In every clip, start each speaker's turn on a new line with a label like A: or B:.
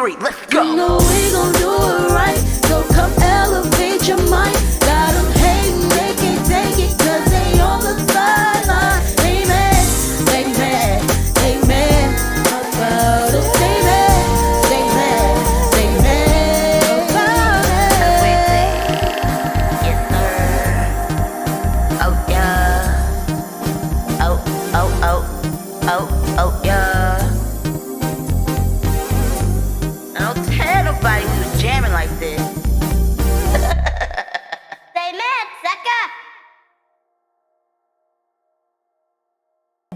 A: 3, let's go.
B: You know we gon' do it right, so come elevate your mind. Got them hating, they can't take it, cause they on the sideline. They mad about us. They mad about it.
A: Yes, sir. Oh, yeah. Oh, yeah. Now don't tell nobody we was jamming like this. Stay mad, sucker.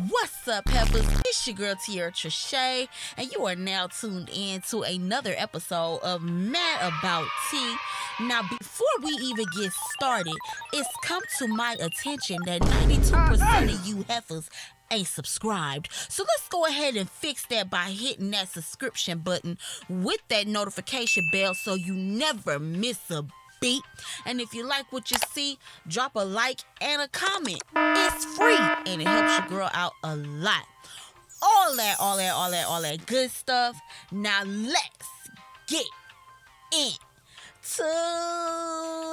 C: What's up, Peppers? It's your girl Tiara Trichet, and you are now tuned in to another episode of Madabouttea. Now, before we even get started, it's come to my attention that 92% of you heifers ain't subscribed. So let's go ahead and fix that by hitting that subscription button with that notification bell so you never miss a beat. And if you like what you see, drop a like and a comment. It's free and it helps your girl out a lot. All that good stuff. Now let's get into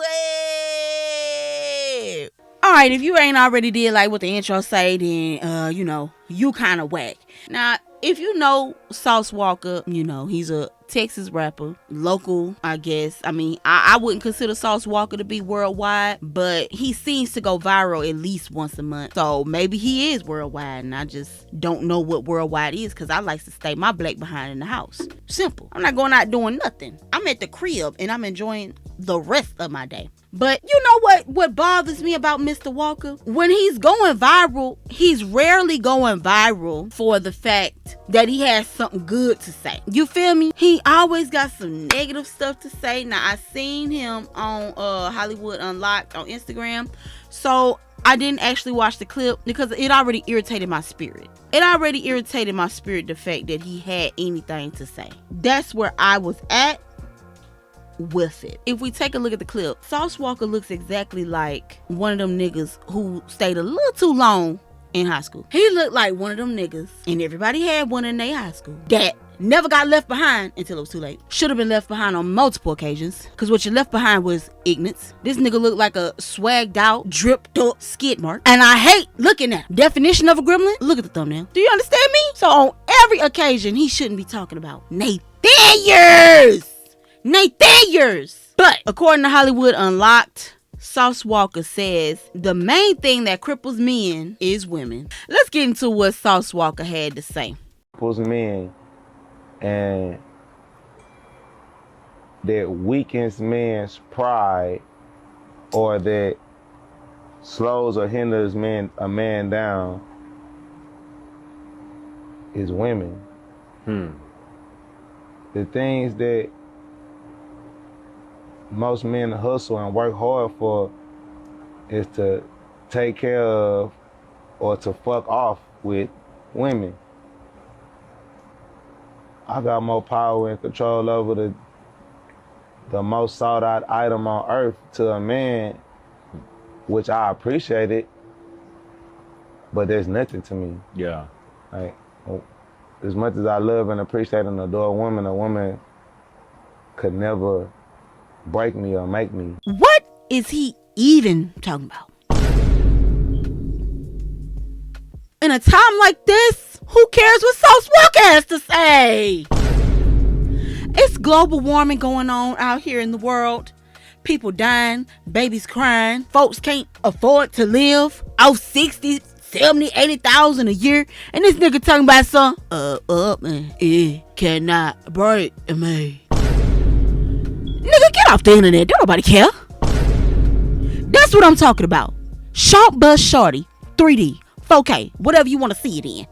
C: it. Alright, if you ain't already did like what the intro say, then you kind of whack. Now, if you know Sauce Walka, he's a Texas rapper, local, I guess. I mean, I wouldn't consider Sauce Walka to be worldwide, but he seems to go viral at least once a month. So maybe he is worldwide, and I just don't know what worldwide is because I like to stay my black behind in the house. Simple. I'm not going out doing nothing. I'm at the crib and I'm enjoying the rest of my day. But you know what bothers me about Mr. Walka? When he's going viral, he's rarely going viral for the fact that he has something good to say. You feel me? He always got some negative stuff to say. Now, I seen him on Hollywood Unlocked on Instagram. So I didn't actually watch the clip because it already irritated my spirit. The fact that he had anything to say. That's where I was at with it. If we take a look at the clip, Sauce Walka looks exactly like one of them niggas who stayed a little too long in high school. He looked like one of them niggas, and everybody had one in their high school, that never got left behind until it was too late. Should have been left behind on multiple occasions, because what you left behind was ignorance. This nigga looked like a swagged out, dripped up skid mark, and I hate looking at him. Definition of a gremlin? Look at the thumbnail. Do you understand me? So on every occasion, he shouldn't be talking about Nathaniels. But according to Hollywood Unlocked, Sauce Walka says the main thing that cripples men is women. Let's get into what Sauce Walka had to say.
D: Cripples men and that weakens men's pride, or that slows or hinders a man down, is women. The things that most men hustle and work hard for is to take care of or to fuck off with women. I got more power and control over the most sought out item on earth to a man, which I appreciate it, but there's nothing to me.
E: Yeah.
D: Like, as much as I love and appreciate and adore a woman could never break me or make me.
C: What is he even talking about? In a time like this, who cares what Sauce Walka has to say? It's global warming going on out here in the world. People dying, babies crying, folks can't afford to live off 60, 70, 80,000 a year. And this nigga talking about some man, it cannot break me. Nigga, get off the internet. Don't nobody care. That's what I'm talking about. Sharp Buzz Shorty, 3D, 4K, whatever you want to see it in.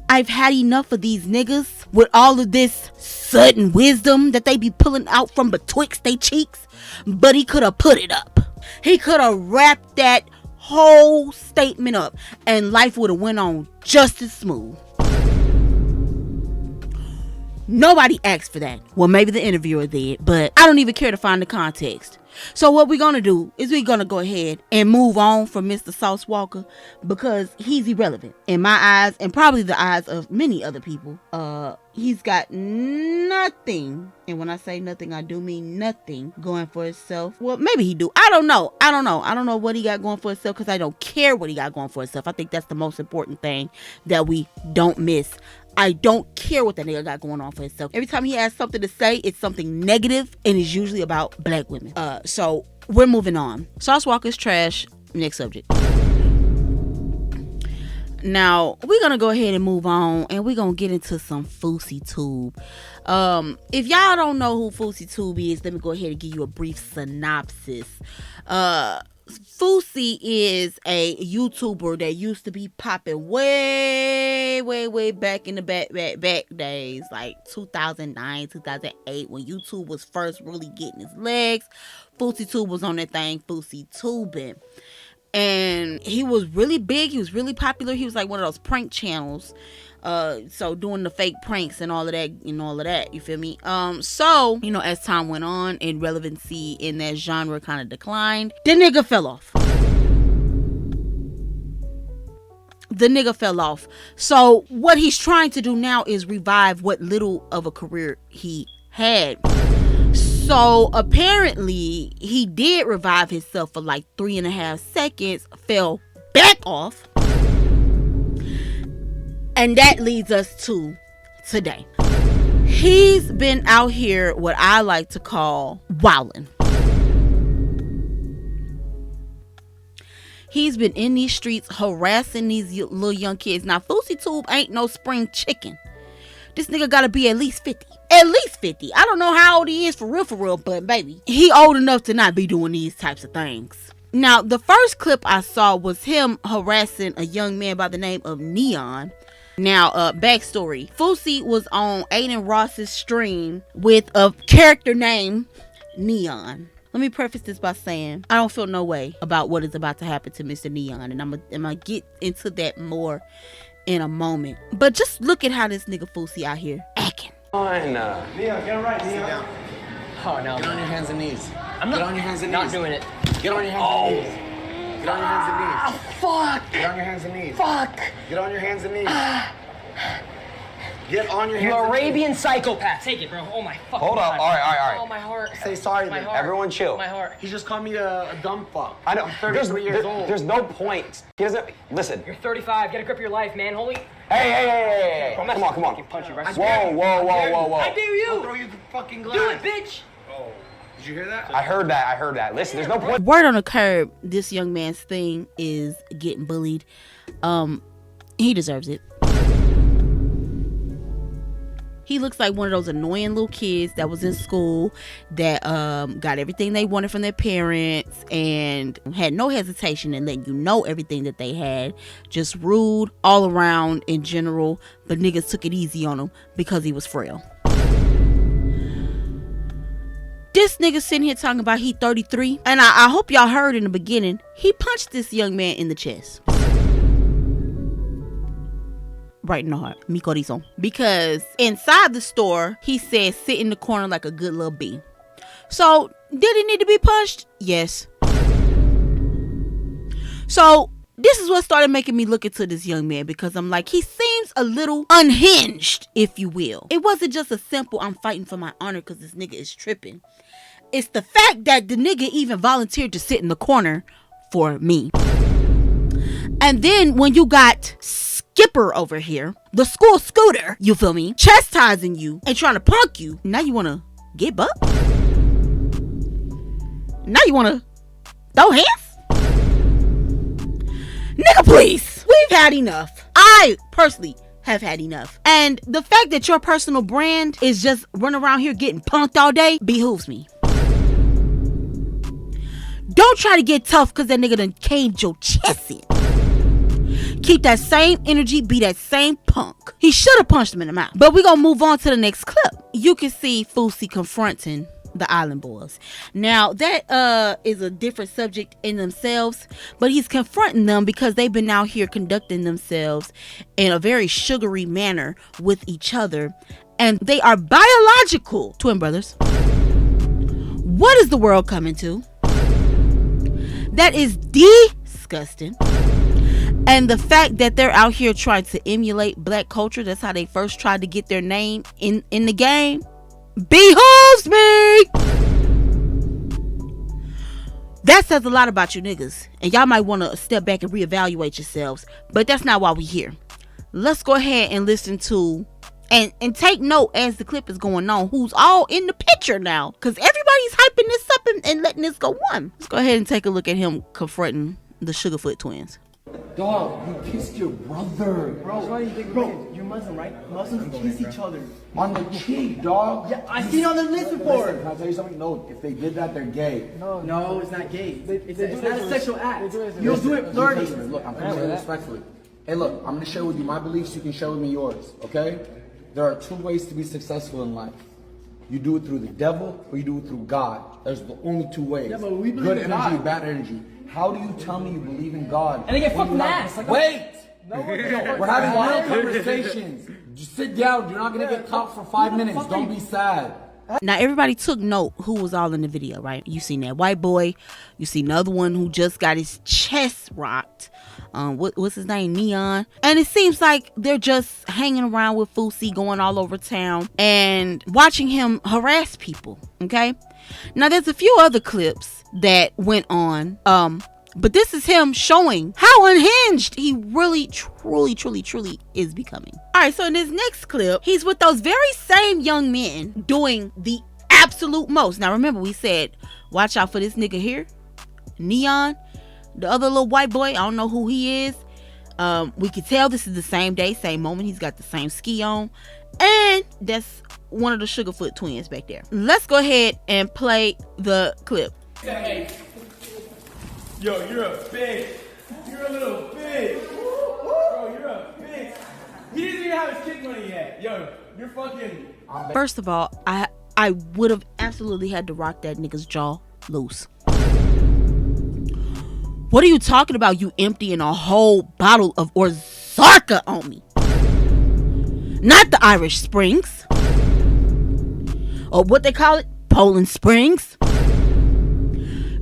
C: I've had enough of these niggas with all of this sudden wisdom that they be pulling out from betwixt they cheeks. But he could have put it up. He could have wrapped that whole statement up and life would have went on just as smooth. Nobody asked for that. Well, maybe the interviewer did, but I don't even care to find the context. So what we're gonna do is we're gonna go ahead and move on from Mr. Sauce Walka, because he's irrelevant in my eyes and probably the eyes of many other people. He's got nothing, and when I say nothing, I do mean nothing going for himself. Well, maybe he do. I don't know what he got going for himself, because I don't care what he got going for himself. I think that's the most important thing that we don't miss. I don't care what that nigga got going on for himself. Every time he has something to say, it's something negative, and it's usually about black women. So we're moving on. Sauce Walka's trash. Next subject. Now we're gonna go ahead and move on, and we're gonna get into some Fousey Tube. If y'all don't know who Fousey Tube is, let me go ahead and give you a brief synopsis. Fousey is a YouTuber that used to be popping way back in the back days, like 2009, 2008, when YouTube was first really getting its legs. Fousey Tube was on that thing, Fousey Tubing. And he was really big. He was really popular. He was like one of those prank channels. So doing the fake pranks and all of that, you feel me? So, you know, as time went on and relevancy in that genre kind of declined, the nigga fell off. So what he's trying to do now is revive what little of a career he had. So apparently he did revive himself for like 3.5 seconds, fell back off. And that leads us to today. He's been out here, what I like to call wildin'. He's been in these streets harassing these little young kids. Now, Fousey Tube ain't no spring chicken. This nigga gotta be at least 50. At least 50. I don't know how old he is for real, but baby, he old enough to not be doing these types of things. Now, the first clip I saw was him harassing a young man by the name of Neon. Now, backstory. Fousey was on Aiden Ross's stream with a character named Neon. Let me preface this by saying I don't feel no way about what is about to happen to Mr. Neon, and I'm gonna get into that more in a moment. But just look at how this nigga Fousey out here acting.
E: Neon,
F: get right, Neon.
E: Oh no. Get on your hands and knees.
F: I'm not. Get on your hands and
E: Not
F: knees.
E: doing it.
F: Get on your hands and knees. Get on your hands and knees.
E: Fuck.
F: Get on your hands and knees.
E: Fuck.
F: Get on your hands and knees. Get on your
E: You
F: hands and knees.
E: Arabian psychopath. Take it, bro. Oh my fucking
F: Hold up.
E: God.
F: All right.
E: Oh my heart.
F: Say sorry.
E: My
F: then.
E: heart.
F: Everyone chill.
E: My heart.
F: He just called me a dumb fuck.
G: I know.
F: I'm 33 years old.
G: There's no point. He doesn't listen.
E: You're 35. Get a grip of your life, man. Holy.
G: Hey.
E: Bro,
G: Come on.
E: I can punch you right.
G: Whoa.
E: I dare you.
F: I'll throw you the fucking glass.
E: Do it, bitch.
F: Oh, did you hear that?
G: I heard that. Listen, there's no point.
C: Word on the curb, this young man's thing is getting bullied. He deserves it. He looks like one of those annoying little kids that was in school that got everything they wanted from their parents and had no hesitation in letting you know everything that they had. Just rude all around in general, but niggas took it easy on him because he was frail. This nigga sitting here talking about he 33, and I hope y'all heard in the beginning, he punched this young man in the chest. Right in the heart. Mi corazón. Because inside the store, he said sit in the corner like a good little bee. So, did he need to be punched? Yes. So, this is what started making me look into this young man, because I'm like, he seems a little unhinged, if you will. It wasn't just a simple, I'm fighting for my honor because this nigga is tripping. It's the fact that the nigga even volunteered to sit in the corner for me. And then when you got Skipper over here, the school scooter, you feel me, chastising you and trying to punk you, now you want to get buck? Now you want to throw hands? Nigga, please. We've had enough. I personally have had enough. And the fact that your personal brand is just running around here getting punked all day behooves me. Don't try to get tough because that nigga done caved your chest in. Keep that same energy, be that same punk. He should have punched him in the mouth. But we're going to move on to the next clip. You can see Fousey confronting the Island Boys. Now, that is a different subject in themselves, but he's confronting them because they've been out here conducting themselves in a very sugary manner with each other. and they are biological twin brothers. What is the world coming to? That is disgusting. And the fact that they're out here trying to emulate black culture, that's how they first tried to get their name in the game, behooves me. That says a lot about you niggas, and y'all might want to step back and reevaluate yourselves, but that's not why we here. Let's go ahead and listen to and take note as the clip is going on who's all in the picture now, because everybody's hyping this up and letting this go on. Let's go ahead and take a look at him confronting the Sugarfoot twins.
H: Dog, you kissed your brother.
F: Bro, you're Muslim, right? Muslims kiss each other.
H: On the cheek, dog.
F: Yeah, I seen on the list before.
H: Listen, can I tell you something? No, if they did that, they're gay.
F: No, it's not gay. It's not a sexual act. You
H: Listen,
F: don't do it flirty.
H: listen, look, I'm coming to you respectfully. Hey, look, I'm going to share with you my beliefs. You can share with me yours, okay? There are two ways to be successful in life. You do it through the devil or you do it through God. There's the only two ways.
F: Yeah, but we believe
H: good
F: in
H: energy,
F: God.
H: bad energy. How do you tell me you believe in God?
F: And they get
H: when
F: fucking
H: you
F: ass.
H: have- Wait! We're having real conversations. Just sit down. You're not going to get caught for 5 minutes. Don't be sad.
C: Now everybody took note who was all in the video, right? You seen that white boy, you see another one who just got his chest rocked. What's his name? Neon. And it seems like they're just hanging around with Fousey, going all over town and watching him harass people. Okay. Now there's a few other clips that went on. But this is him showing how unhinged he really, truly is becoming. All right, so in this next clip, he's with those very same young men doing the absolute most. Now, remember, we said, watch out for this nigga here, Neon, the other little white boy. I don't know who he is. We could tell this is the same day, same moment. He's got the same ski on. And that's one of the Sugarfoot twins back there. Let's go ahead and play the clip.
I: Hey. Yo, you're a bitch. You're a little bitch. Bro, you're a bitch. He doesn't even have his kid money yet. Yo, you're fucking...
C: First of all, I would have absolutely had to rock that nigga's jaw loose. What are you talking about? You emptying a whole bottle of Ozarka on me. Not the Irish Springs. Or what they call it, Poland Springs.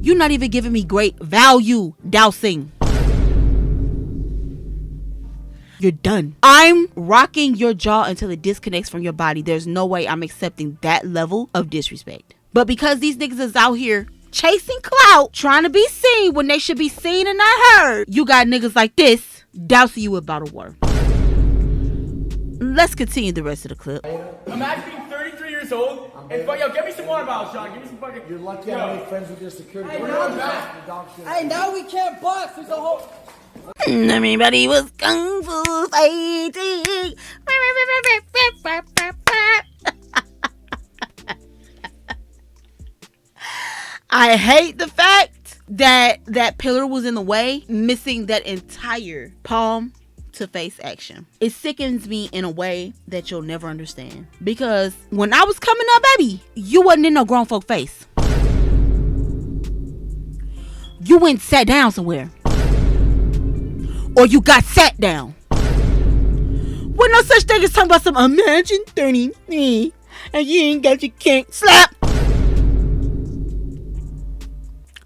C: You're not even giving me great value dousing. You're done. I'm rocking your jaw until it disconnects from your body. There's no way I'm accepting that level of disrespect. But because these niggas is out here chasing clout, trying to be seen when they should be seen and not heard, you got niggas like this dousing you with bottled water. Let's continue the rest of the clip.
I: Imagine being 33 years old and fuck, yo, get me some water bottles, Sean. Give me some fucking...
H: You're lucky I made friends with your security.
F: Hey, now we can't bust. There's a whole...
C: Everybody was kung fu fighting. I hate the fact that that pillar was in the way, missing that entire palm to face action. It sickens me in a way that you'll never understand. Because when I was coming up, baby, you wasn't in no grown folk face. You went and sat down somewhere. Or you got sat down. With no such thing as talking about some imagine 30 and you ain't got your king. Slap.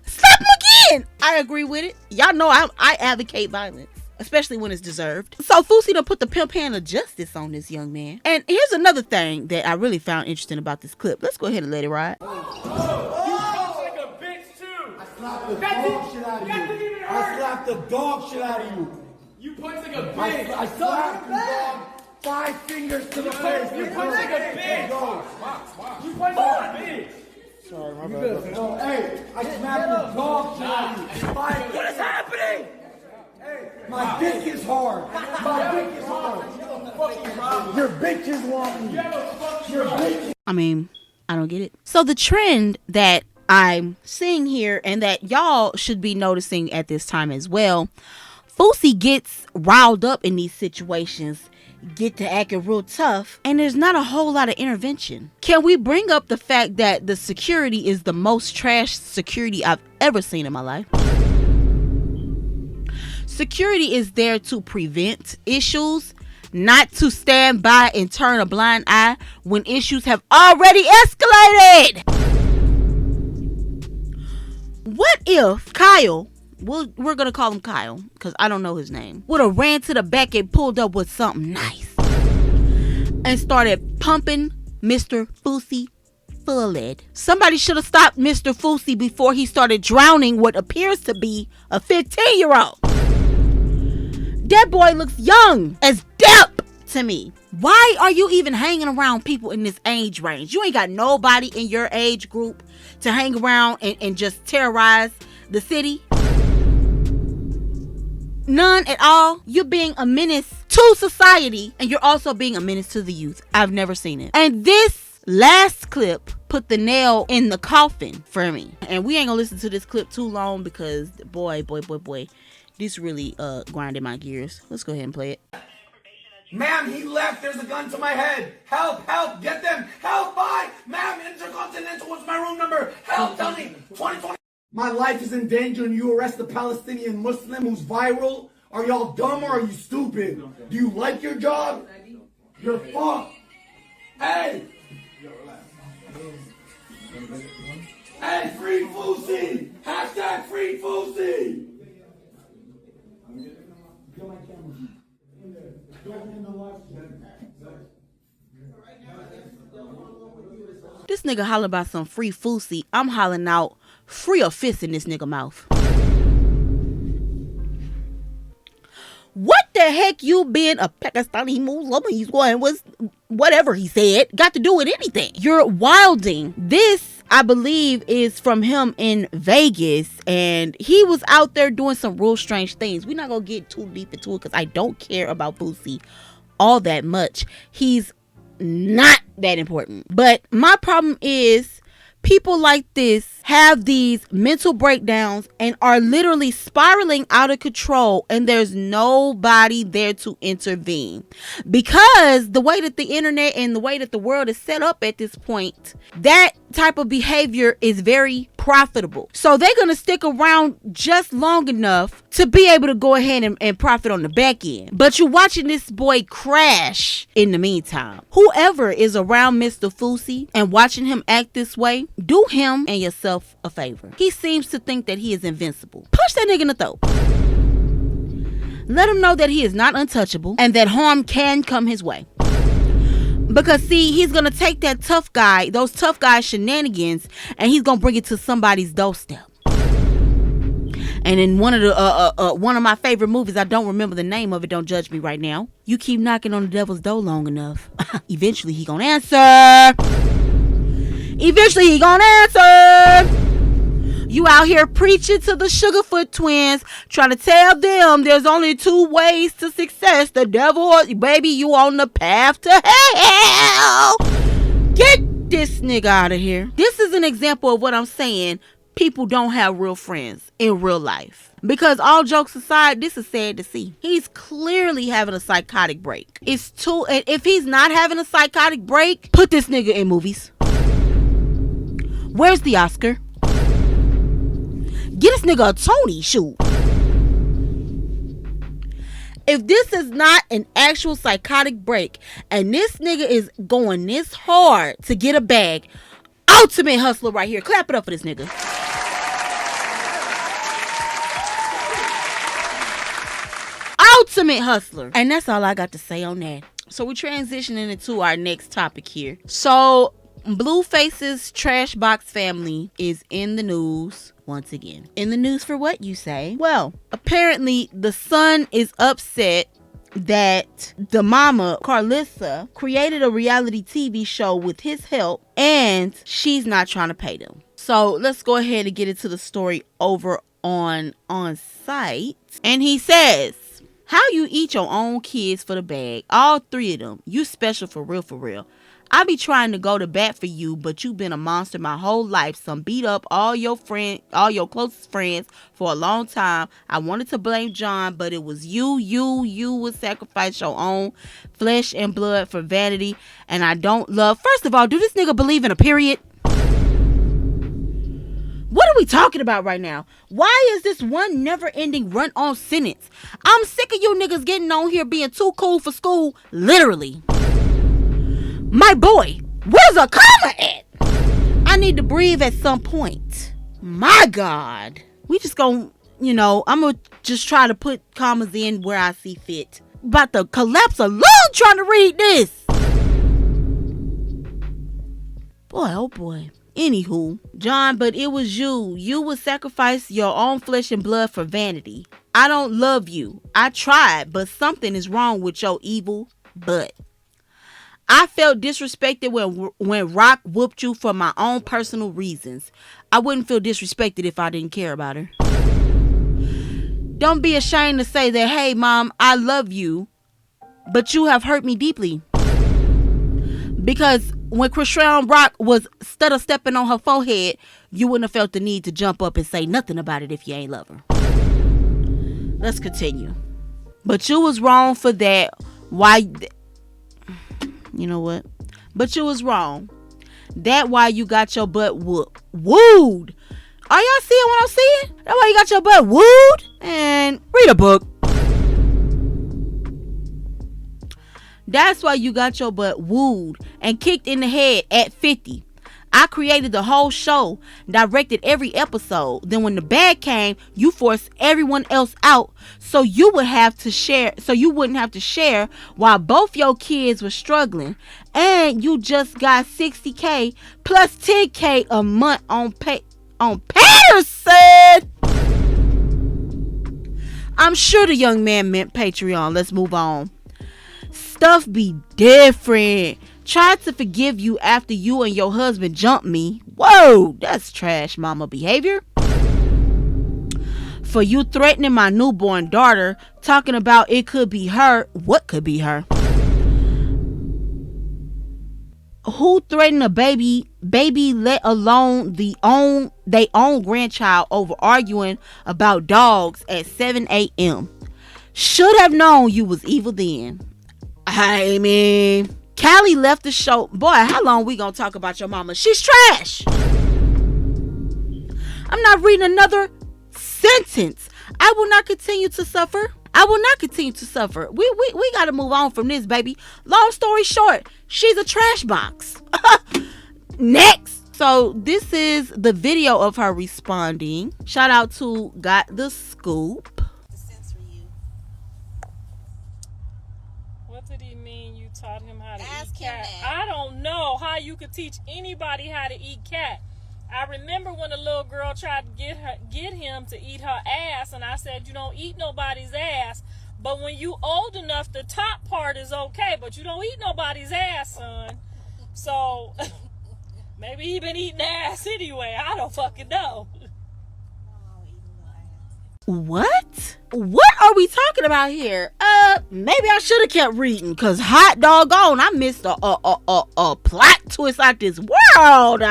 C: Slap him again. I agree with it. Y'all know I advocate violence, especially when it's deserved. So Fousey done put the pimp hand of justice on this young man. And here's another thing that I really found interesting about this clip. Let's go ahead and let it ride.
H: I slapped the dog shit out of you.
I: You punch like a bitch.
H: I slapped you, dog. 5 fingers to the face.
I: You punch like a bitch. You punch like a bitch.
H: Sorry, my bad. No, hey, I slapped the dog shit out of you. What is happening? Hey, my dick is hard. My dick is hard. Your bitches want me. Your bitches.
C: I mean, I don't get it. So the trend that I'm seeing here and that y'all should be noticing at this time as well, Fousey gets riled up in these situations, get to acting real tough, and there's not a whole lot of intervention. Can we bring up the fact that the security is the most trash security I've ever seen in my life? Security is there to prevent issues, not to stand by and turn a blind eye when issues have already escalated. What if Kyle, we're gonna call him Kyle because I don't know his name, would have ran to the back and pulled up with something nice and started pumping Mr. Fousey full of lead? Somebody should have stopped Mr. Fousey before he started drowning what appears to be a 15-year-old. That boy looks young as death to me. Why are you even hanging around people in this age range? You ain't got nobody in your age group to hang around and just terrorize the city. None at all. You're being a menace to society, and you're also being a menace to the youth. I've never seen it. And this last clip put the nail in the coffin for me. And we ain't gonna listen to this clip too long because boy, this really grinded my gears. Let's go ahead and play it.
H: Ma'am, he left. There's a gun to my head. Help, help, get them. Help, bye. Ma'am, Intercontinental, what's my room number? Help, tell me. 2020. My life is in danger and you arrest a Palestinian Muslim who's viral? Are y'all dumb or are you stupid? Do you like your job? You're fucked. Hey! Hey, free Fousey! Hashtag free Fousey!
C: This nigga hollering about some free Fousey. I'm hollering out free a fist in this nigga mouth. What the heck you being a Pakistani Muslim? He's going with whatever he said. Got to do with anything. You're wilding. This, I believe, is from him in Vegas. And he was out there doing some real strange things. We're not going to get too deep into it because I don't care about Fousey all that much. He's not that important. But my problem is people like this have these mental breakdowns and are literally spiraling out of control, and there's nobody there to intervene because the way that the internet and the way that the world is set up at this point, that type of behavior is very profitable. So they're going to stick around just long enough to be able to go ahead and profit on the back end. But you're watching this boy crash in the meantime. Whoever is around Mr. Fousey and watching him act this way, do him and yourself a favor. He seems to think that he is invincible. Push that nigga in the throat. Let him know that he is not untouchable and that harm can come his way. Because see, he's gonna take that tough guy, those tough guy shenanigans, and he's gonna bring it to somebody's doorstep. And in one of my favorite movies, I don't remember the name of it, don't judge me right now. You keep knocking on the devil's door long enough, eventually he gonna answer. Eventually he gonna answer. You out here preaching to the Sugarfoot twins, trying to tell them there's only two ways to success. The devil, baby, you on the path to hell. Get this nigga out of here. This is an example of what I'm saying. People don't have real friends in real life. Because all jokes aside, this is sad to see. He's clearly having a psychotic break. It's too, and if he's not having a psychotic break, put this nigga in movies. Where's the Oscar? Get this nigga a Tony, shoot. If this is not an actual psychotic break and this nigga is going this hard to get a bag, ultimate hustler right here. Clap it up for this nigga. Ultimate hustler. And that's all I got to say on that. So we're transitioning into our next topic here. So BlueFace's Trash Box family is in the news once again. In the news for what, you say? Well, apparently the son is upset that the mama, Carlissa, created a reality TV show with his help and she's not trying to pay them. So let's go ahead and get into the story over on site. And he says, how you eat your own kids for the bag, all three of them, you special for real, for real. I be trying to go to bat for you, but you been a monster my whole life. Some beat up all your closest friends for a long time. I wanted to blame John, but it was you would sacrifice your own flesh and blood for vanity. And I don't love. First of all, do this nigga believe in a period? What are we talking about right now? Why is this one never-ending run-on sentence? I'm sick of you niggas getting on here being too cool for school, literally. My boy, where's a comma at? I need to breathe at some point. My God. We just gonna, I'm gonna just try to put commas in where I see fit. About to collapse alone trying to read this. Boy, oh boy. Anywho, John, but it was you. You would sacrifice your own flesh and blood for vanity. I don't love you. I tried, but something is wrong with your evil butt. I felt disrespected when Rock whooped you for my own personal reasons. I wouldn't feel disrespected if I didn't care about her. Don't be ashamed to say that, hey, Mom, I love you, but you have hurt me deeply. Because when Chrisean Rock was stutter stepping on her forehead, you wouldn't have felt the need to jump up and say nothing about it if you ain't love her. Let's continue. But you was wrong for that. Why? You know what? But you was wrong. That why you got your butt wooed. Are y'all seeing what I'm seeing? That why you got your butt wooed? And read a book. That's why you got your butt wooed and kicked in the head at 50. I created the whole show, directed every episode. Then when the bag came, you forced everyone else out so you wouldn't have to share while both your kids were struggling. And you just got $60K plus $10K a month on Patterson. I'm sure the young man meant Patreon. Let's move on. Stuff be different. Tried to forgive you after you and your husband jumped me. Whoa, that's trash mama behavior. For you threatening my newborn daughter, talking about it could be her. What could be her? Who threatened a baby, let alone they own grandchild over arguing about dogs at 7 a.m. Should have known you was evil then. I mean, Callie left the show. Boy, how long we gonna talk about your mama? She's trash. I'm not reading another sentence. I will not continue to suffer. We gotta move on from this, baby. Long story short, she's a trash box. Next. So this is the video of her responding. Shout out to Got the Scoop.
J: What did he mean you taught him how to eat cat? I don't know how you could teach anybody how to eat cat. I remember when a little girl tried to get him to eat her ass, and I said, you don't eat nobody's ass. But when you old enough, the top part is okay, but you don't eat nobody's ass, son. So maybe he been eating ass anyway. I don't fucking know.
C: What are we talking about here? Maybe I should have kept reading, cause hot doggone, I missed a plot twist out this world.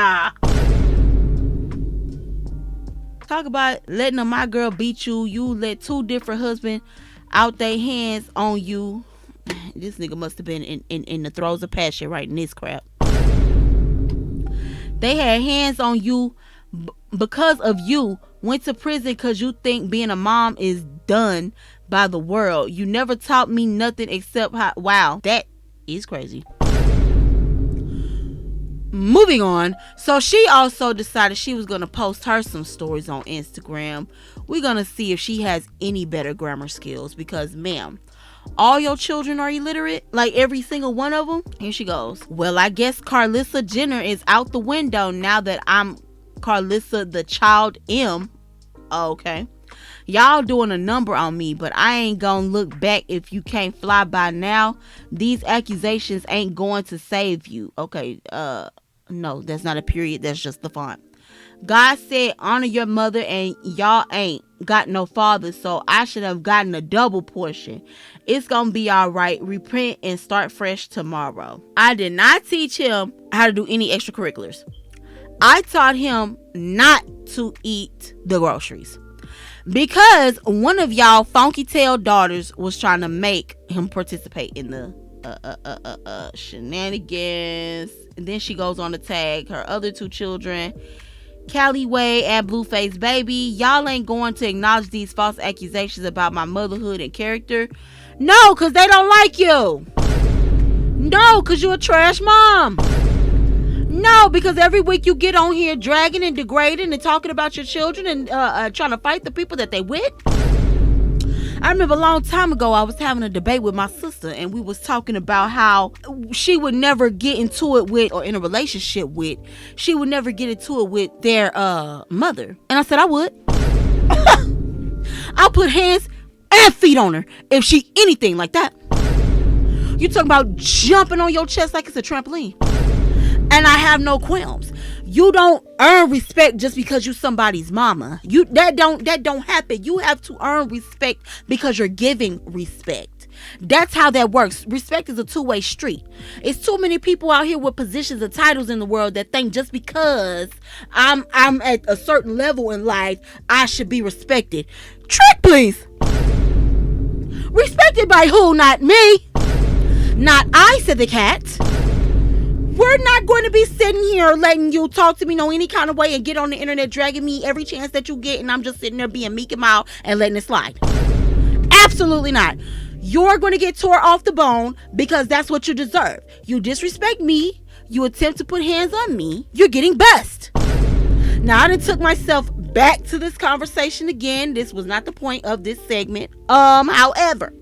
C: Talk about letting my girl beat you. You let two different husbands out their hands on you. This nigga must have been in the throes of passion writing this crap. They had hands on you because of you. Went to prison because you think being a mom is done by the world. You never taught me nothing except how. Wow, that is crazy. Moving on. So she also decided she was going to post her some stories on Instagram. We're going to see if she has any better grammar skills, because ma'am, all your children are illiterate, like every single one of them. Here she goes. Well, I guess Carlissa Jenner is out the window now that I'm Carlissa the child M. Okay. Y'all doing a number on me, but I ain't gonna look back if you can't fly by now. These accusations ain't going to save you. Okay, no, that's not a period. That's just the font. God said, honor your mother, and y'all ain't got no father, so I should have gotten a double portion. It's gonna be all right. Repent and start fresh tomorrow. I did not teach him how to do any extracurriculars. I taught him not to eat the groceries because one of y'all funky tail daughters was trying to make him participate in the shenanigans. And then she goes on to tag her other two children Callyway and BlueFace Baby, y'all ain't going to acknowledge these false accusations about my motherhood and character. No, because they don't like you. No, because you're a trash mom. No, because every week you get on here dragging and degrading and talking about your children and trying to fight the people that they with. I remember a long time ago, I was having a debate with my sister, and we was talking about how she would never get into it with, or in a relationship with, she would never get into it with their mother. And I said I would. I'll put hands and feet on her if she anything like that. You talking about jumping on your chest like it's a trampoline. And I have no qualms. You don't earn respect just because you somebody's mama. That don't happen. You have to earn respect because you're giving respect. That's how that works. Respect is a two-way street. It's too many people out here with positions and titles in the world that think just because I'm at a certain level in life, I should be respected. Trick, please. Respected by who? Not me. Not I, said the cat. We're not going to be sitting here letting you talk to me no any kind of way and get on the internet dragging me every chance that you get, and I'm just sitting there being meek and mild and letting it slide. Absolutely not. You're going to get tore off the bone because that's what you deserve. You disrespect me. You attempt to put hands on me. You're getting bust. Now, I done took myself back to this conversation again. This was not the point of this segment. However,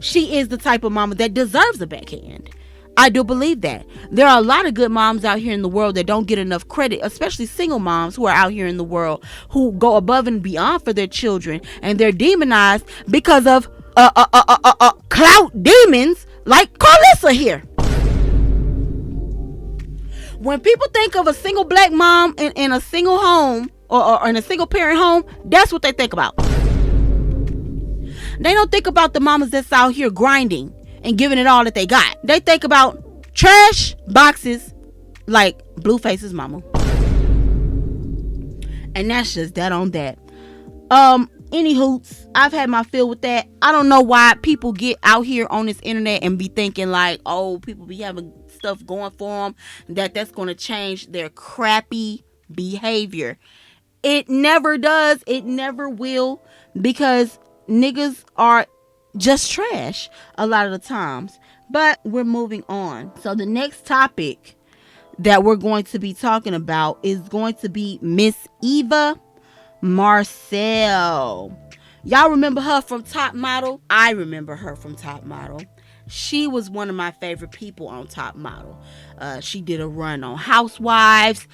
C: she is the type of mama that deserves a backhand. I do believe that. There are a lot of good moms out here in the world that don't get enough credit, especially single moms who are out here in the world who go above and beyond for their children, and they're demonized because of clout demons like Carlissa here. When people think of a single black mom in a single home or in a single parent home, that's what they think about. They don't think about the mamas that's out here grinding and giving it all that they got. They think about trash boxes like BlueFace's mama. And that's just that on that. Any hoots, I've had my fill with that. I don't know why people get out here on this internet and be thinking like, oh, people be having stuff going for them, that's going to change their crappy behavior. It never does. It never will, because niggas are just trash a lot of the times. But we're moving on. So the next topic that we're going to be talking about is going to be Miss Eva Marcielle. Y'all remember her from Top Model? I remember her from Top Model. She was one of my favorite people on Top Model. She did a run on Housewives.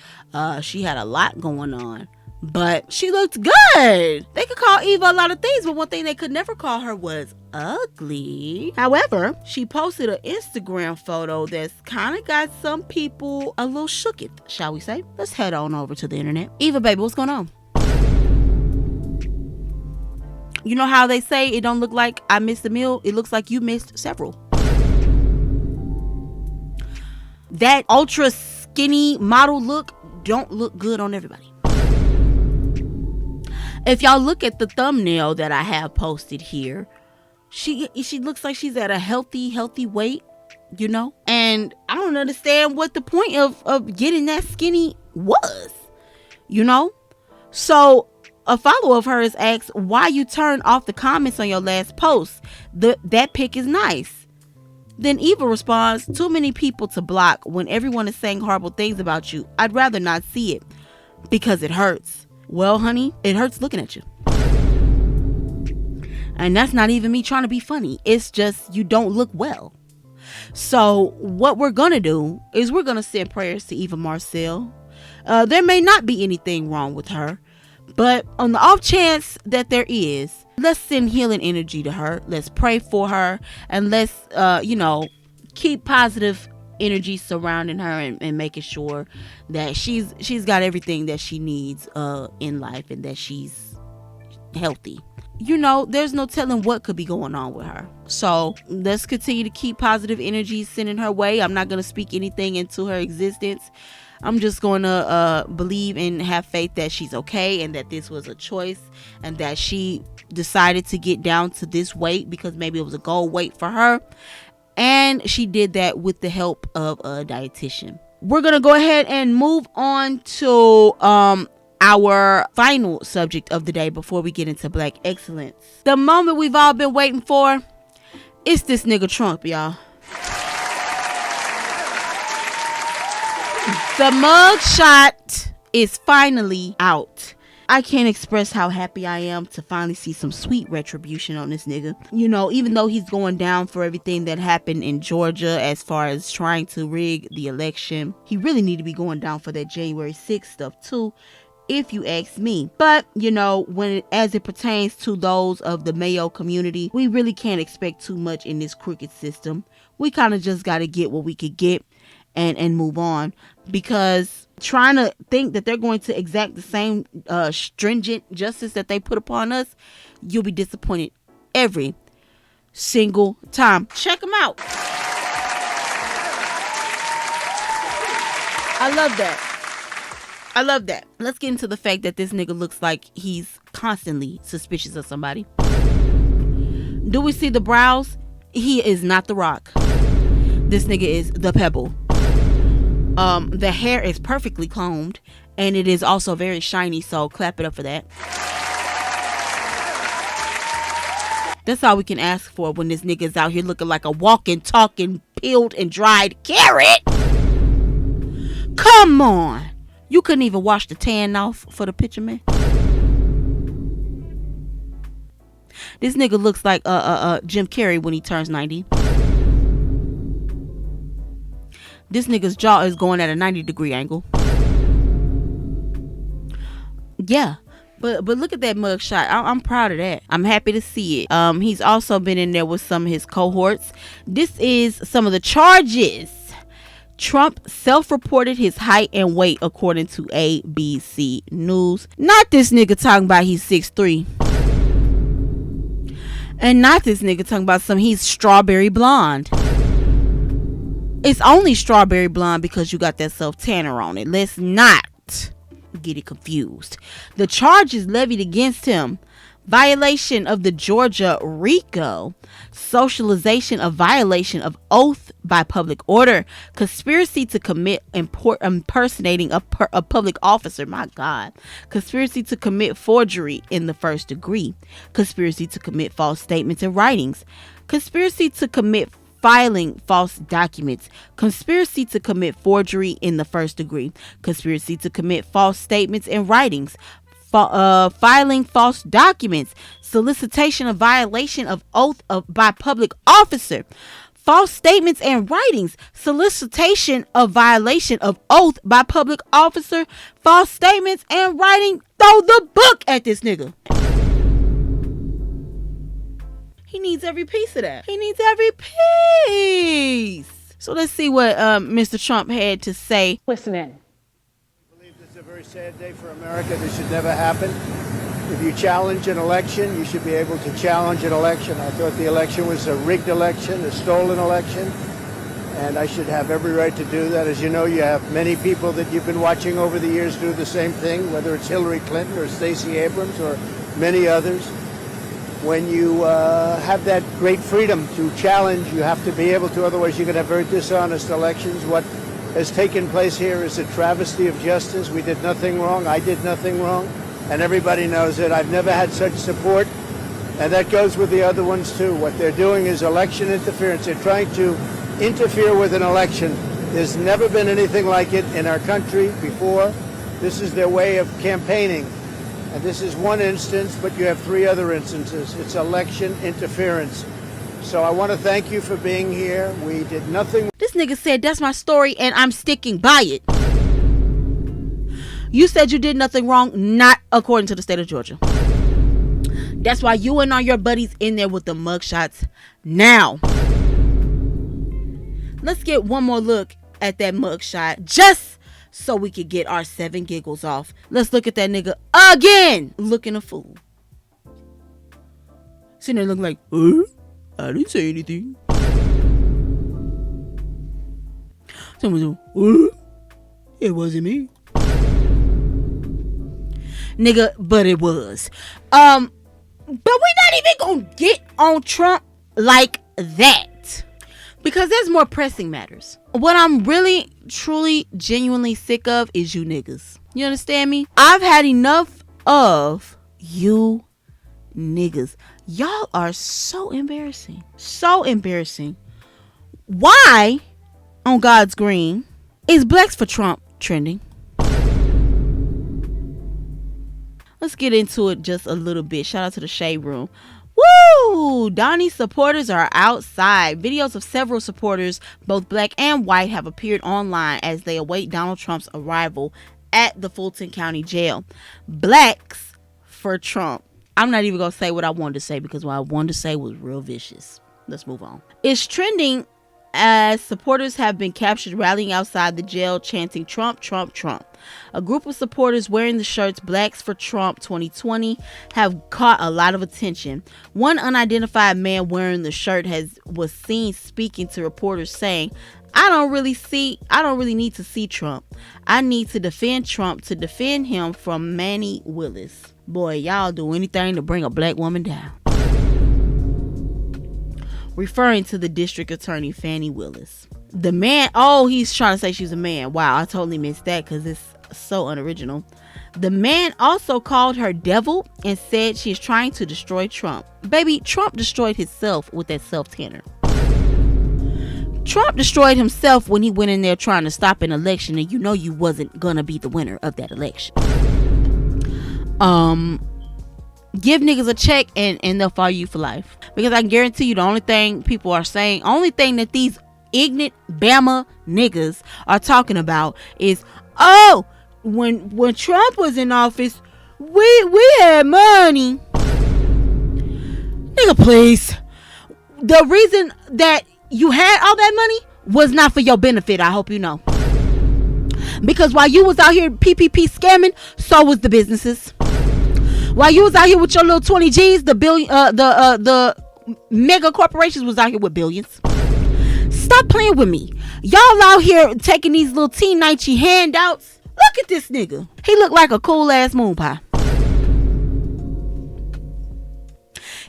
C: She had a lot going on. But she looked good. They could call Eva a lot of things, but one thing they could never call her was ugly. However, she posted an Instagram photo that's kind of got some people a little shooketh, shall we say. Let's head on over to the internet. Eva, baby, what's going on? You know how they say it don't look like I missed a meal? It looks like you missed several. That ultra skinny model look don't look good on everybody. If y'all look at the thumbnail that I have posted here, she looks like she's at a healthy weight, you know? And I don't understand what the point of getting that skinny was, you know? So a follower of hers asks, why you turned off the comments on your last post? That pic is nice. Then Eva responds, too many people to block when everyone is saying horrible things about you. I'd rather not see it because it hurts. Well, honey, it hurts looking at you. And that's not even me trying to be funny. It's just you don't look well. So what we're going to do is we're going to send prayers to Eva Marcielle. There may not be anything wrong with her, but on the off chance that there is, let's send healing energy to her. Let's pray for her, and let's, keep positive energy surrounding her and making sure that she's got everything that she needs in life, and that she's healthy. There's no telling what could be going on with her. So let's continue to keep positive energy sending her way. I'm not going to speak anything into her existence. I'm just going to believe and have faith that she's okay, and that this was a choice, and that she decided to get down to this weight because maybe it was a goal weight for her. And she did that with the help of a dietitian. we're gonna go ahead and move on to our final subject of the day before we get into Black excellence. The moment we've all been waiting for. It's this nigga Trump, y'all. The mugshot is finally out. I can't express how happy I am to finally see some sweet retribution on this nigga. You know, even though he's going down for everything that happened in Georgia as far as trying to rig the election, he really need to be going down for that January 6th stuff too, if you ask me. But, you know, as it pertains to those of the Mayo community, we really can't expect too much in this crooked system. We kind of just got to get what we could get and move on, because trying to think that they're going to exact the same stringent justice that they put upon us, you'll be disappointed every single time. Check them out. I love that. I love that. Let's get into the fact that this nigga looks like he's constantly suspicious of somebody. Do we see the brows? He is not the Rock. This nigga is the Pebble. The hair is perfectly combed, and it is also very shiny, so clap it up for that. That's all we can ask for when this nigga's out here looking like a walking, talking, peeled and dried carrot. Come on. You couldn't even wash the tan off for the picture, man. This nigga looks like Jim Carrey when he turns 90. This nigga's jaw is going at a 90-degree angle. Yeah. But look at that mugshot. I'm proud of that. I'm happy to see it. He's also been in there with some of his cohorts. This is some of the charges. Trump self-reported his height and weight according to ABC News. Not this nigga talking about he's 6'3". And not this nigga talking about he's strawberry blonde. It's only strawberry blonde because you got that self-tanner on it. Let's not get it confused. The charges levied against him: violation of the Georgia RICO, socialization of violation of oath by public order, conspiracy to commit impersonating a public officer, my God, conspiracy to commit forgery in the first degree, conspiracy to commit false statements and writings, conspiracy to commit filing false documents, conspiracy to commit forgery in the first degree, conspiracy to commit false statements and writings, filing false documents, solicitation of violation of oath by public officer, false statements and writings, solicitation of violation of oath by public officer, false statements and writing. Throw the book at this nigga. He needs every piece of that. He needs every piece. So let's see what Mr. Trump had to say.
J: Listen in.
K: I believe this is a very sad day for America. This should never happen. If you challenge an election, you should be able to challenge an election. I thought the election was a rigged election, a stolen election, and I should have every right to do that. As you know, you have many people that you've been watching over the years do the same thing, whether it's Hillary Clinton or Stacey Abrams or many others. When you have that great freedom to challenge, you have to be able to, otherwise you could have very dishonest elections. What has taken place here is a travesty of justice. We did nothing wrong. I did nothing wrong. And everybody knows it. I've never had such support. And that goes with the other ones, too. What they're doing is election interference. They're trying to interfere with an election. There's never been anything like it in our country before. This is their way of campaigning. And this is one instance, but you have three other instances. It's election interference. So I want to thank you for being here. We did nothing.
C: This nigga said, that's my story and I'm sticking by it. You said you did nothing wrong, not according to the state of Georgia. That's why you and all your buddies in there with the mugshots now. Let's get one more look at that mugshot just so we could get our 7 giggles off. Let's look at that nigga again, looking a fool. Sitting there looking like, I didn't say anything. Someone's like, it wasn't me. Nigga, but it was. But we're not even gonna get on Trump like that. Because there's more pressing matters. What I'm really, truly, genuinely sick of is you niggas. You understand me? I've had enough of you niggas. Y'all are so embarrassing. So embarrassing. Why, on God's green, is Blacks for Trump trending? Let's get into it just a little bit. Shout out to the Shade Room. Woo! Donnie's supporters are outside. Videos of several supporters, both black and white, have appeared online as they await Donald Trump's arrival at the Fulton County Jail. Blacks for Trump. I'm not even going to say what I wanted to say because what I wanted to say was real vicious. Let's move on. It's trending as supporters have been captured rallying outside the jail chanting Trump, Trump, Trump. A group of supporters wearing the shirts Blacks for Trump 2020 have caught a lot of attention. One unidentified man wearing the shirt was seen speaking to reporters saying, I don't really need to see Trump. I need to defend Trump to defend him from Manny Willis. Boy, y'all do anything to bring a black woman down. Referring to the district attorney, Fannie Willis. The man, he's trying to say she's a man. Wow, I totally missed that because it's so unoriginal. The man also called her devil and said she is trying to destroy Trump. Baby, Trump destroyed himself with that self-tanner. Trump destroyed himself when he went in there trying to stop an election and you know you wasn't gonna be the winner of that election. Give niggas a check and they'll follow you for life. Because I can guarantee you the only thing people are saying, only thing that these ignorant Bama niggas are talking about is, when Trump was in office, we had money. Nigga, please. The reason that you had all that money was not for your benefit, I hope you know. Because while you was out here PPP scamming, so was the businesses. While you was out here with your little 20 G's, the mega corporations was out here with billions. Stop playing with me. Y'all out here taking these little teen Nike handouts. Look at this nigga. He look like a cool ass moon pie.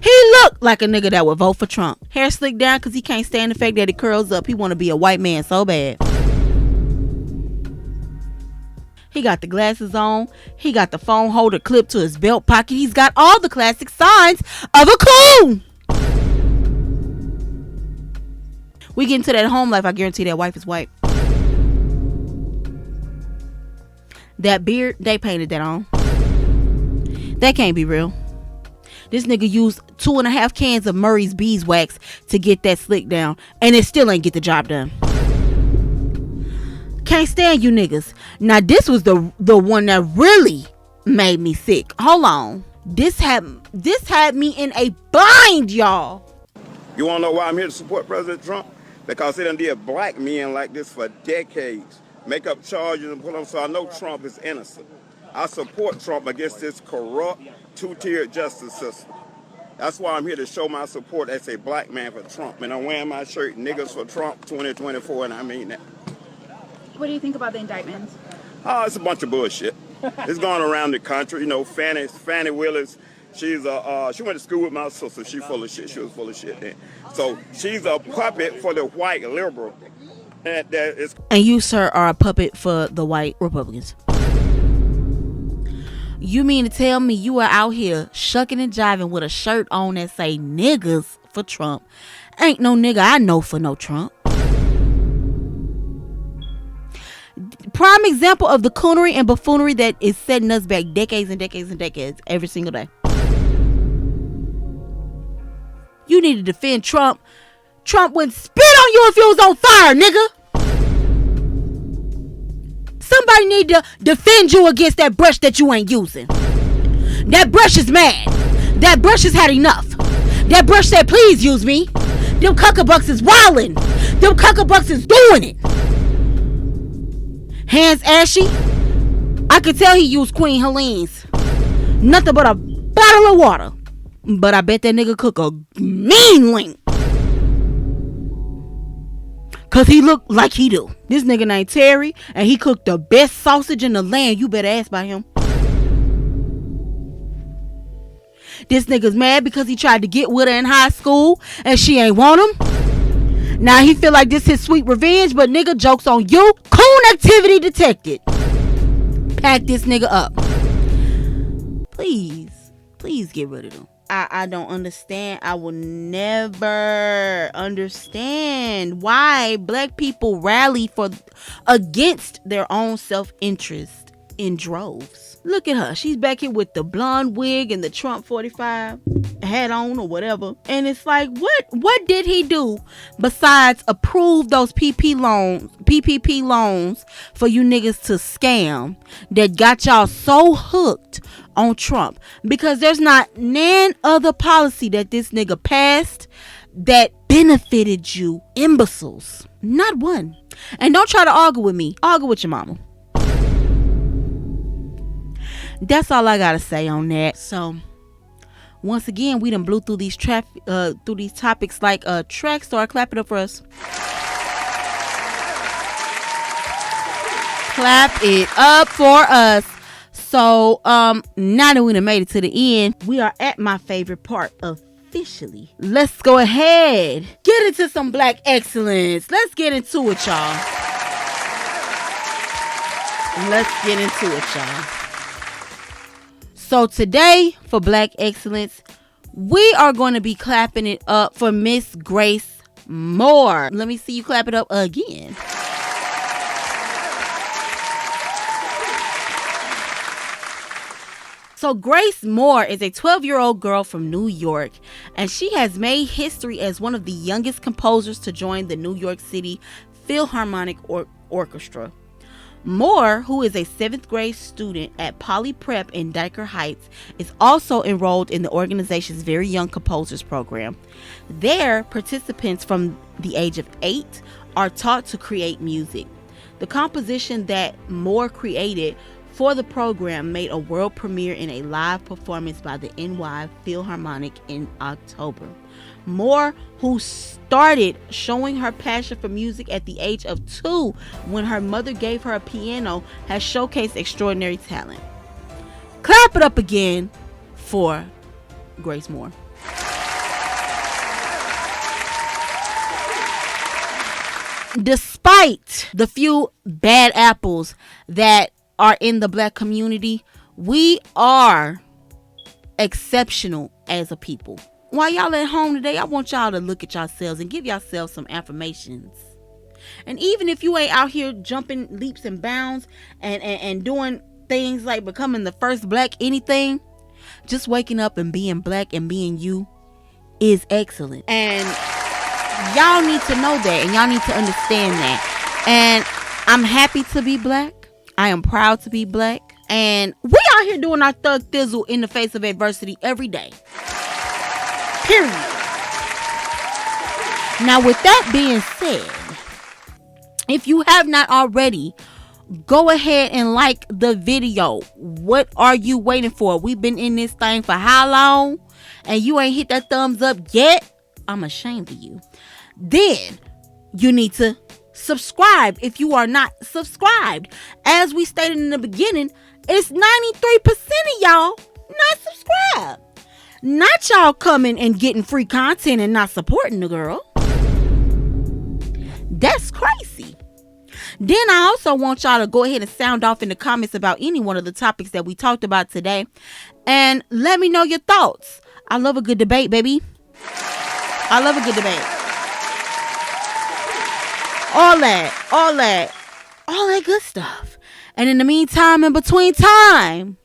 C: He looked like a nigga that would vote for Trump. Hair slicked down because he can't stand the fact that it curls up. He want to be a white man so bad. He got the glasses on. He got the phone holder clipped to his belt pocket. He's got all the classic signs of a coon. We get into that home life, I guarantee that wife is white. That beard, they painted that on. That can't be real. This nigga used 2.5 cans of Murray's beeswax to get that slick down, and it still ain't get the job done. Can't stand you niggas. Now this was the one that really made me sick. Hold on. This had me in a bind, y'all.
L: You wanna know why I'm here to support President Trump? Because they done did black men like this for decades. Make up charges and put them, so I know Trump is innocent. I support Trump against this corrupt, two-tiered justice system. That's why I'm here to show my support as a black man for Trump. And I'm wearing my shirt, Niggas for Trump 2024, and I mean that.
M: What do you think about the indictments?
L: Oh, it's a bunch of bullshit. It's going around the country. You know, Fannie Willis, she went to school with my sister. She full of shit. She was full of shit then. So she's a puppet for the white liberal.
C: And you, sir, are a puppet for the white Republicans. You mean to tell me you are out here shucking and jiving with a shirt on that say niggas for Trump? Ain't no nigga I know for no Trump. Prime example of the coonery and buffoonery that is setting us back decades and decades and decades every single day. You need to defend Trump. Trump wouldn't spit on you if you was on fire, nigga. Somebody need to defend you against that brush that you ain't using. That brush is mad. That brush has had enough. That brush said, please use me. Them cuckabucks is wildin'. Them cuckabucks is doing it. Hands ashy. I could tell he used Queen Helene's. Nothing but a bottle of water. But I bet that nigga cook a mean link. Cause he look like he do. This nigga named Terry, and he cooked the best sausage in the land. You better ask by him. This nigga's mad because he tried to get with her in high school and she ain't want him. Now he feel like this his sweet revenge, but nigga, joke's on you. Coon activity detected. Pack this nigga up. Please get rid of him. I don't understand. I will never understand why black people rally against their own self-interest in droves. Look at her. She's back here with the blonde wig and the Trump 45 hat on or whatever. And it's like, what did he do besides approve those PPP loans for you niggas to scam that got y'all so hooked on Trump? Because there's not none other policy that this nigga passed that benefited you imbeciles. Not one. And don't try to argue with me. Argue with your mama. That's all I gotta say on that. So once again, we done blew through these topics like a track star. Clap it up for us. Clap it up for us. So now that we done made it to the end, we are at my favorite part officially. Let's go ahead, get into some black excellence. Let's get into it, y'all. Let's get into it, y'all. So today for Black Excellence, we are going to be clapping it up for Miss Grace Moore. Let me see you clap it up again. So Grace Moore is a 12-year-old girl from New York, and she has made history as one of the youngest composers to join the New York City Philharmonic Orchestra. Moore, who is a 7th grade student at Poly Prep in Dyker Heights, is also enrolled in the organization's Very Young Composers program. There, participants from the age of 8 are taught to create music. The composition that Moore created for the program made a world premiere in a live performance by the NY Philharmonic in October. Moore, who started showing her passion for music at the age of 2 when her mother gave her a piano, has showcased extraordinary talent. Clap it up again for Grace Moore. Despite the few bad apples that are in the black community, we are exceptional as a people. While y'all at home today, I want y'all to look at yourselves and give yourselves some affirmations. And even if you ain't out here jumping leaps and bounds and doing things like becoming the first black anything, just waking up and being black and being you is excellent. And y'all need to know that, and y'all need to understand that. And I'm happy to be black. I am proud to be black. And we out here doing our thug thizzle in the face of adversity every day. Period. Now, with that being said, if you have not already, go ahead and like the video. What are you waiting for? We've been in this thing for how long? And you ain't hit that thumbs up yet? I'm ashamed of you. Then you need to subscribe if you are not subscribed. As we stated in the beginning, it's 93% of y'all not subscribed. Not y'all coming and getting free content and not supporting the girl. That's crazy. Then I also want y'all to go ahead and sound off in the comments about any one of the topics that we talked about today. And let me know your thoughts. I love a good debate, baby. I love a good debate. All that good stuff. And in the meantime, in between time,